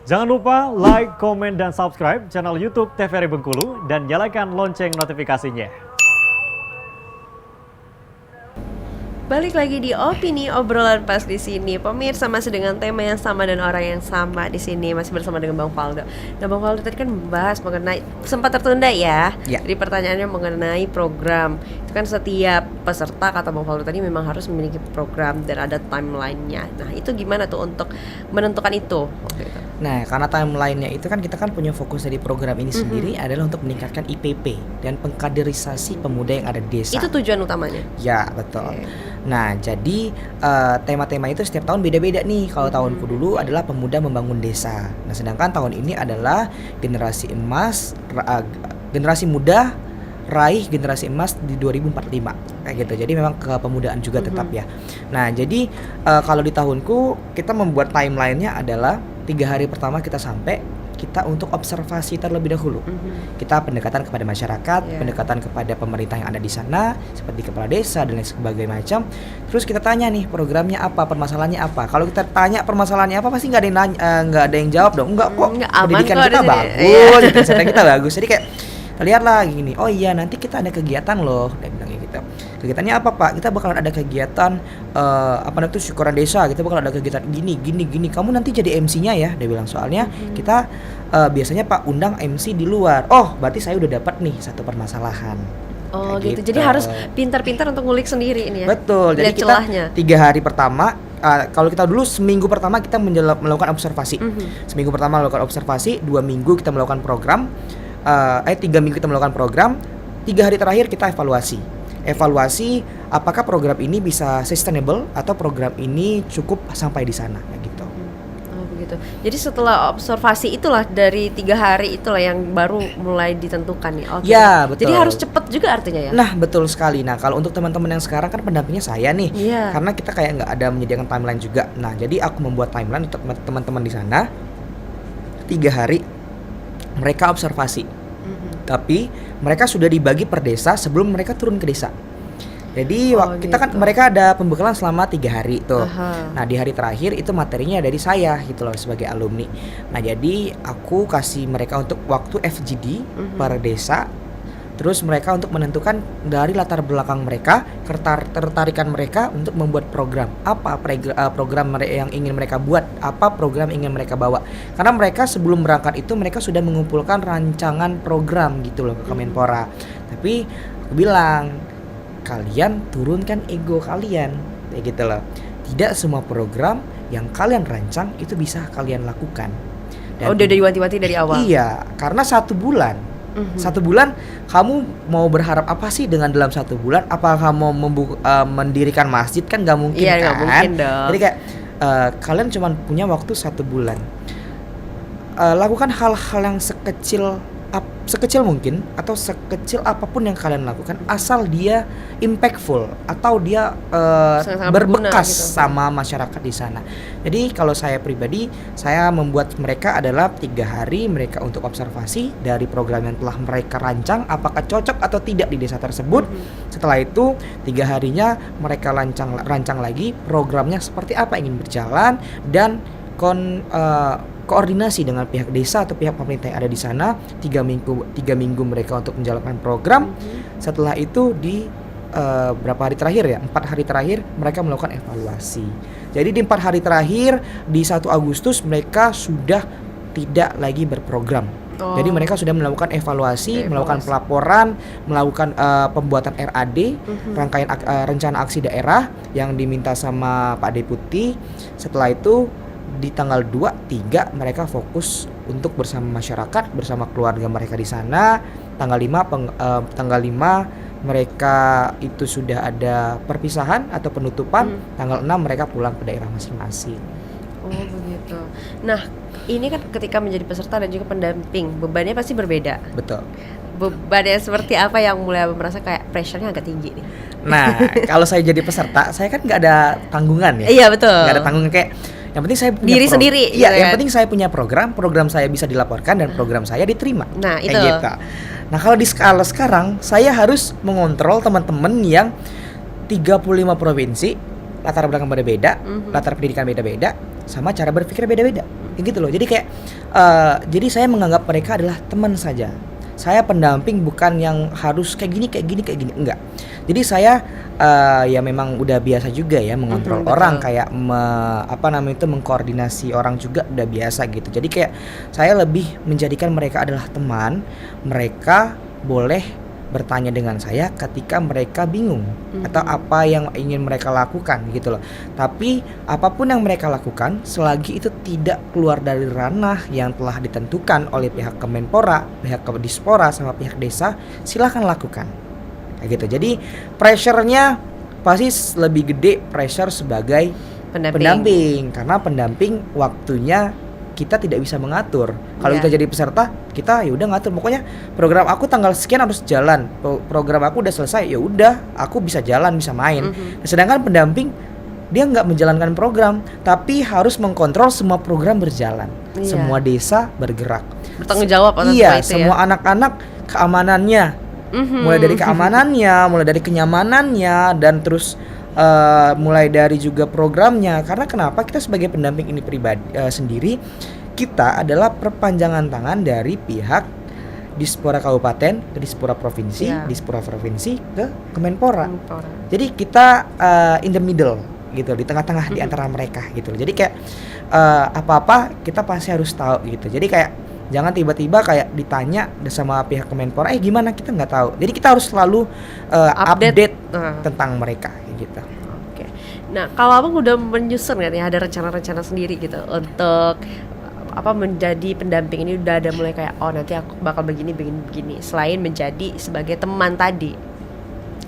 Jangan lupa like, komen, dan subscribe channel YouTube TVRI Bengkulu dan nyalakan lonceng notifikasinya. Balik lagi di opini obrolan pas di sini. Pemirsa masih dengan tema yang sama dan orang yang sama di sini, masih bersama dengan Bang Faldo. Nah, Bang Faldo tadi kan membahas mengenai sempat tertunda ya. Jadi pertanyaannya mengenai program. Itu kan setiap peserta kata Bang Faldo tadi memang harus memiliki program dan ada timeline-nya. Nah, itu gimana tuh untuk menentukan itu? Nah, karena timeline-nya itu kan kita kan punya fokus dari program ini sendiri adalah untuk meningkatkan IPP dan pengkaderisasi pemuda yang ada di desa. Itu tujuan utamanya? Ya, betul. Nah, jadi tema-tema itu setiap tahun beda-beda nih. Kalau tahunku dulu adalah pemuda membangun desa. Nah, sedangkan tahun ini adalah generasi emas, generasi muda raih generasi emas di 2045 kayak gitu. Jadi memang kepemudaan juga tetap ya. Nah, jadi kalau di tahunku kita membuat timelinenya adalah 3 hari pertama kita sampai kita untuk observasi terlebih dahulu. Kita pendekatan kepada masyarakat, pendekatan kepada pemerintah yang ada di sana, seperti kepala desa dan lain sebagainya macam. Terus kita tanya nih programnya apa, permasalahannya apa. Kalau kita tanya permasalahannya apa, pasti nggak ada yang nanya, nggak ada yang jawab dong. Enggak kok, pendidikan kita bagus, kesehatan kita bagus. Jadi kayak lihat lah gini, oh iya nanti kita ada kegiatan loh, dia bilang gitu. Kegiatannya apa Pak? Kita bakalan ada kegiatan syukuran desa. Kita bakal ada kegiatan gini. Kamu nanti jadi MC-nya ya, dia bilang. Soalnya kita biasanya Pak undang MC di luar. Oh, berarti saya udah dapat nih satu permasalahan. Oh gitu. Jadi harus pintar-pintar untuk ngulik sendiri ini ya. Betul. Jadi kita 3 hari pertama. Kalau kita dulu seminggu pertama kita melakukan observasi. Seminggu pertama melakukan observasi, 2 minggu kita melakukan program. 3 minggu kita melakukan program, 3 hari terakhir kita evaluasi apakah program ini bisa sustainable atau program ini cukup sampai di sana kayak gitu. Oh begitu. Jadi setelah observasi itulah dari 3 hari itulah yang baru mulai ditentukan nih. Ya betul. Jadi harus cepat juga artinya ya. Nah betul sekali. Nah kalau untuk teman-teman yang sekarang kan pendampingnya saya nih, karena kita kayak nggak ada menyediakan timeline juga. Nah jadi aku membuat timeline untuk teman-teman di sana. 3 hari mereka observasi. Tapi mereka sudah dibagi per desa sebelum mereka turun ke desa. Jadi kita kan mereka ada pembekalan selama 3 hari tuh. Nah di hari terakhir itu materinya dari saya gitu loh sebagai alumni. Nah jadi aku kasih mereka untuk waktu FGD per desa. Terus mereka untuk menentukan dari latar belakang mereka, ketertarikan mereka untuk membuat program. Apa program yang ingin mereka buat, apa program yang ingin mereka bawa. Karena mereka sebelum berangkat itu mereka sudah mengumpulkan rancangan program gitu loh ke Kemenpora. Tapi aku bilang, kalian turunkan ego kalian, kayak gitu loh. Tidak semua program yang kalian rancang itu bisa kalian lakukan. Dan udah diwanti-wanti dari awal. Iya, karena 1 bulan. 1 bulan kamu mau berharap apa sih dengan dalam 1 bulan? Apa kamu mendirikan masjid? Kan nggak mungkin kan? Gak mungkin dong. Jadi kayak kalian cuma punya waktu 1 bulan. Lakukan hal-hal yang sekecil mungkin atau sekecil apapun yang kalian lakukan, asal dia impactful atau dia berbekas gitu sama masyarakat di sana. Jadi kalau saya pribadi, saya membuat mereka adalah 3 hari mereka untuk observasi dari program yang telah mereka rancang, apakah cocok atau tidak di desa tersebut. Setelah itu 3 harinya mereka rancang lagi programnya seperti apa ingin berjalan dan koordinasi dengan pihak desa atau pihak pemerintah yang ada di sana. 3 minggu mereka untuk menjalankan program. Setelah itu di berapa hari terakhir ya? 4 hari terakhir mereka melakukan evaluasi. Jadi di 4 hari terakhir di 1 Agustus mereka sudah tidak lagi berprogram. Jadi mereka sudah melakukan evaluasi, melakukan pelaporan, melakukan pembuatan RAD, rangkaian rencana aksi daerah yang diminta sama Pak Deputi. Setelah itu di tanggal 2, 3 mereka fokus untuk bersama masyarakat, bersama keluarga mereka di sana. Tanggal 5 mereka itu sudah ada perpisahan atau penutupan. Tanggal 6 mereka pulang ke daerah masing-masing. Oh begitu. Nah ini kan ketika menjadi peserta dan juga pendamping, bebannya pasti berbeda. Betul. Bebannya seperti apa yang mulai merasa kayak pressure-nya agak tinggi nih? Nah kalau saya jadi peserta, saya kan nggak ada tanggungan ya. Iya betul. Nggak ada tanggungan kayak yang penting saya punya diri sendiri. Iya, yang penting saya punya program saya bisa dilaporkan dan program saya diterima. Nah, itu. Gitu. Nah, kalau di skala sekarang saya harus mengontrol teman-teman yang 35 provinsi, latar belakang beda-beda, latar pendidikan beda-beda, sama cara berpikir beda-beda. Kayak gitu loh. Jadi kayak jadi saya menganggap mereka adalah teman saja. Saya pendamping bukan yang harus kayak gini, enggak. Jadi saya ya memang udah biasa juga ya mengontrol orang, kayak mengkoordinasi orang juga udah biasa gitu. Jadi kayak saya lebih menjadikan mereka adalah teman. Mereka boleh bertanya dengan saya ketika mereka bingung atau apa yang ingin mereka lakukan gitu loh. Tapi apapun yang mereka lakukan selagi itu tidak keluar dari ranah yang telah ditentukan oleh pihak Kemenpora, pihak Dispora sama pihak desa, silahkan lakukan. Kayak gitu. Jadi pressure-nya pasti lebih gede pressure sebagai pendamping karena pendamping waktunya kita tidak bisa mengatur. Kalau kita jadi peserta, kita ya udah ngatur. Pokoknya program aku tanggal sekian harus jalan. Program aku udah selesai, ya udah, aku bisa jalan, bisa main. Sedangkan pendamping dia nggak menjalankan program, tapi harus mengkontrol semua program berjalan. Semua desa bergerak. Bertanggung jawab atas Iya, itu semua anak-anak keamanannya. Mulai dari keamanannya, mulai dari kenyamanannya, dan terus mulai dari juga programnya. Karena kenapa kita sebagai pendamping ini pribadi sendiri, kita adalah perpanjangan tangan dari pihak Dispora Kabupaten ke Dispora Provinsi, Dispora Provinsi ke Kemenpora. Jadi kita in the middle gitu, di tengah-tengah di antara mereka gitu. Jadi kayak apa-apa kita pasti harus tahu gitu. Jadi kayak jangan tiba-tiba kayak ditanya sama pihak Kemenpora, gimana, kita nggak tahu. Jadi kita harus selalu update tentang mereka gitu. Oke. Nah, kalau abang udah menyusun nggak nih, ada rencana-rencana sendiri gitu untuk menjadi pendamping ini, udah ada mulai kayak nanti aku bakal begini selain menjadi sebagai teman tadi,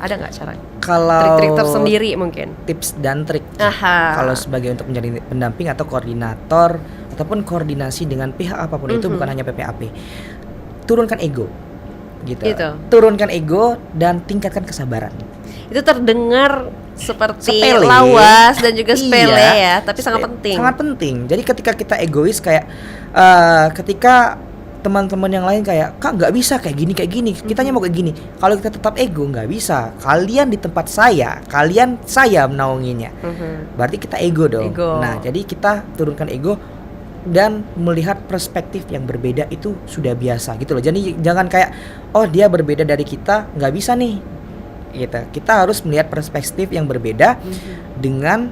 ada nggak cara? Kalau trik-trik tersendiri mungkin tips dan trik kalau sebagai untuk menjadi pendamping atau koordinator ataupun koordinasi dengan pihak apapun itu, bukan hanya PPAP, turunkan ego gitu. Turunkan ego dan tingkatkan kesabaran. Itu terdengar seperti lawas dan juga sepele ya, tapi sangat penting. Sangat penting. Jadi ketika kita egois kayak ketika teman-teman yang lain kayak, Kak nggak bisa kayak gini, kitanya mau kayak gini. Kalau kita tetap ego, nggak bisa. Kalian di tempat saya menaunginya. Berarti kita ego dong. Nah, jadi kita turunkan ego dan melihat perspektif yang berbeda itu sudah biasa gitu loh. Jadi jangan kayak, dia berbeda dari kita, nggak bisa nih gitu. Kita harus melihat perspektif yang berbeda dengan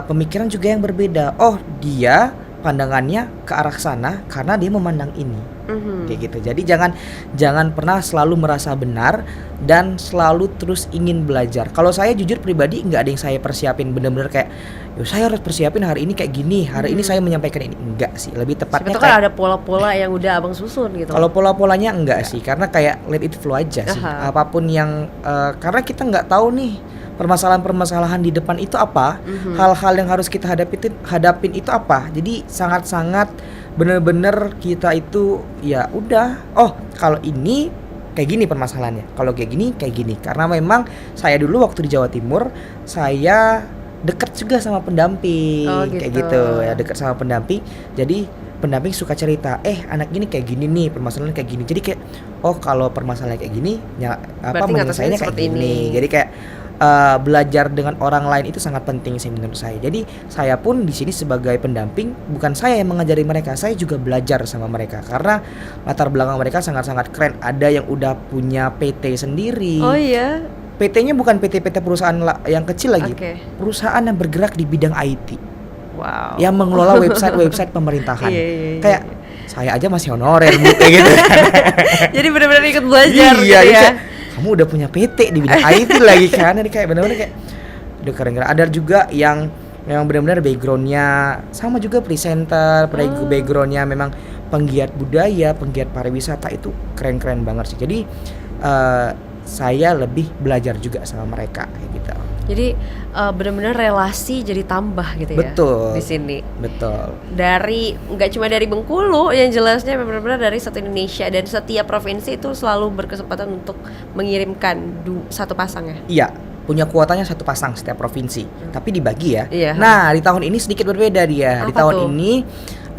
pemikiran juga yang berbeda. Dia pandangannya ke arah sana karena dia memandang ini. Kayak gitu. Jadi jangan pernah selalu merasa benar dan selalu terus ingin belajar. Kalau saya jujur pribadi nggak ada yang saya persiapin benar-benar kayak, saya harus persiapin hari ini kayak gini, hari ini saya menyampaikan ini. Enggak sih, lebih tepatnya kayak ada pola-pola yang udah abang susun gitu. Kalau pola-polanya enggak sih, karena kayak let it flow aja sih. Apapun yang karena kita nggak tahu nih permasalahan-permasalahan di depan itu apa, hal-hal yang harus kita hadapin itu apa. Jadi sangat-sangat bener-bener kita itu ya udah, kalau ini kayak gini permasalahannya, kalau kayak gini. Karena memang saya dulu waktu di Jawa Timur saya dekat juga sama pendamping, kayak gitu ya, dekat sama pendamping. Jadi pendamping suka cerita, anak gini kayak gini nih, permasalahan kayak gini. Jadi kayak, kalau permasalahan kayak gini, menyelesaikannya kayak gini. Jadi kayak belajar dengan orang lain itu sangat penting sih menurut saya. Jadi saya pun di sini sebagai pendamping, bukan saya yang mengajari mereka, saya juga belajar sama mereka karena latar belakang mereka sangat-sangat keren. Ada yang udah punya PT sendiri. Oh iya. PT-nya bukan PT-PT perusahaan yang kecil lagi, perusahaan yang bergerak di bidang IT. Wow. Yang mengelola website pemerintahan. Kayak saya aja masih honorer Bu, kayak gitu. Jadi benar-benar ikut belajar gitu ya. Kamu udah punya PT di bidang IT lagi kan? Ini kayak benar-benar kayak udah keren-keren. Ada juga yang memang benar-benar backgroundnya sama juga presenter, backgroundnya memang penggiat budaya, penggiat pariwisata, itu keren-keren banget sih. Jadi saya lebih belajar juga sama mereka kayak gitu. Jadi benar-benar relasi jadi tambah gitu ya. Betul. Di sini. Betul. Dari nggak cuma dari Bengkulu, yang jelasnya benar-benar dari satu Indonesia, dan setiap provinsi itu selalu berkesempatan untuk mengirimkan satu pasang ya. Iya, punya kuotanya satu pasang setiap provinsi, tapi dibagi ya. Iya. Nah, di tahun ini sedikit berbeda dia. Di tahun ini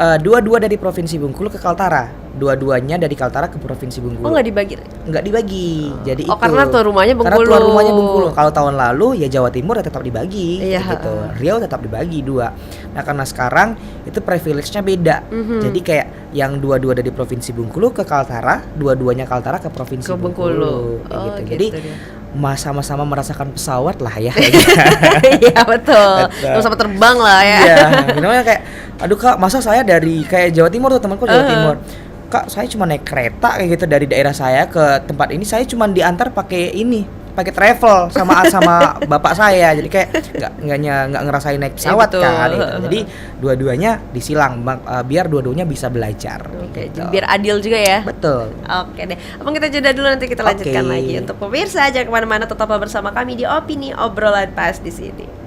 Dua-dua dari Provinsi Bengkulu ke Kaltara. Dua-duanya dari Kaltara ke Provinsi Bengkulu. Oh nggak dibagi? Nggak dibagi. Jadi Oh itu. karena tuan rumahnya Bengkulu. Karena tuan rumahnya Bengkulu. Kalau tahun lalu ya Jawa Timur ya tetap dibagi Iya, gitu. Riau tetap dibagi 2. Nah, karena sekarang itu privilege-nya beda. Jadi kayak yang dua-dua dari Provinsi Bengkulu ke Kaltara, dua-duanya Kaltara ke Provinsi Ke Bengkulu. Kayak Oh, gitu. gitu Jadi dia. sama-sama merasakan pesawat lah ya. Iya betul. Betul. Sama terbang lah ya. Iya, namanya kayak aduh Kak, masa saya dari kayak Jawa Timur tuh, temanku Jawa Timur. Kak, saya cuma naik kereta kayak gitu dari daerah saya ke tempat ini, saya cuma diantar pakai travel sama bapak saya. Jadi kayak nggak ngerasain naik pesawat betul. kan gitu. Jadi dua-duanya disilang biar dua-duanya bisa belajar. Oke, gitu. biar adil juga ya. Betul. Oke deh, abang kita jeda dulu, nanti kita lanjutkan Oke. lagi. Untuk pemirsa, jangan kemana-mana, tetaplah bersama kami di Opini Obrolan Pas di sini.